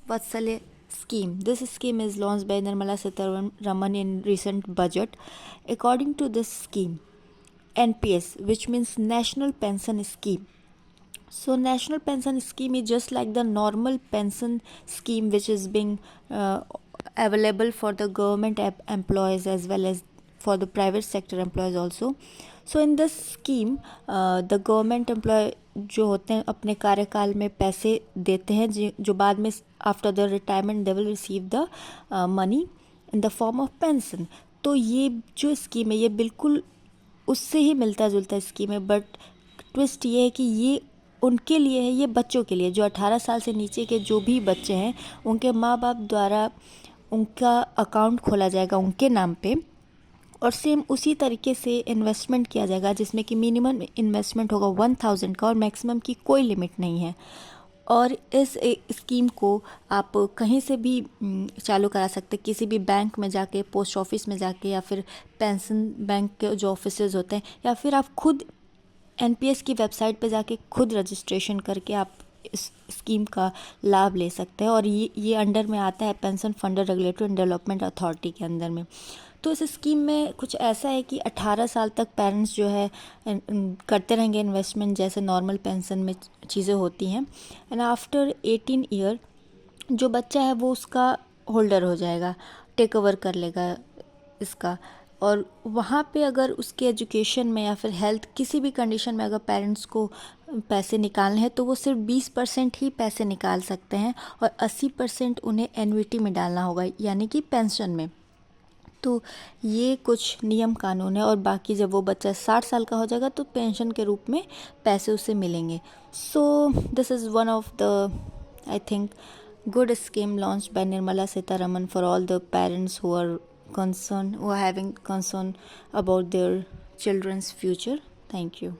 Vatsalya scheme. This scheme is launched by Nirmala Sitharaman in recent budget. According to this scheme, NPS, which means National Pension Scheme. So National Pension Scheme is just like the normal pension scheme which is being available for the government employees as well as for the private sector employees also. So in this scheme the government employee जो होते हैं अपने कार्यकाल में पैसे देते हैं जो बाद में after the retirement they will receive the money in the form of pension. तो ये जो स्कीम है ये बिल्कुल उससे ही मिलता जुलता स्कीम है, बट ट्विस्ट ये है कि ये उनके लिए है, ये बच्चों के लिए जो 18 साल से नीचे के जो भी बच्चे हैं उनके माँ बाप द्वारा उनका अकाउंट खोला जाएगा उनके नाम पे और सेम उसी तरीके से इन्वेस्टमेंट किया जाएगा जिसमें कि मिनिमम इन्वेस्टमेंट होगा 1000 का और मैक्सिमम की कोई लिमिट नहीं है. और इस स्कीम को आप कहीं से भी चालू करा सकते, किसी भी बैंक में जाके, पोस्ट ऑफिस में जाके, या फिर पेंशन बैंक के जो ऑफिसेज होते हैं, या फिर आप खुद एनपीएस की वेबसाइट पे जाके खुद रजिस्ट्रेशन करके आप इस स्कीम का लाभ ले सकते हैं. और ये अंडर में आता है pension fund regulatory and development authority के अंदर में. तो इस स्कीम में कुछ ऐसा है कि 18 साल तक पेरेंट्स जो है करते रहेंगे इन्वेस्टमेंट जैसे नॉर्मल पेंशन में चीज़ें होती हैं. एंड आफ्टर 18 ईयर जो बच्चा है वो उसका होल्डर हो जाएगा, टेक ओवर कर लेगा इसका. और वहाँ पे अगर उसके एजुकेशन में या फिर हेल्थ किसी भी कंडीशन में अगर पेरेंट्स को पैसे निकालने हैं तो वो सिर्फ 20% ही पैसे निकाल सकते हैं और 80% उन्हें एन्युटी में डालना होगा, यानी कि पेंशन में. तो ये कुछ नियम कानून है और बाकी जब वो बच्चा 60 साल का हो जाएगा तो पेंशन के रूप में पैसे उसे मिलेंगे. So this is one of the I think good scheme launched by Nirmala Sitharaman for all the parents who are having concern about their children's future. Thank you.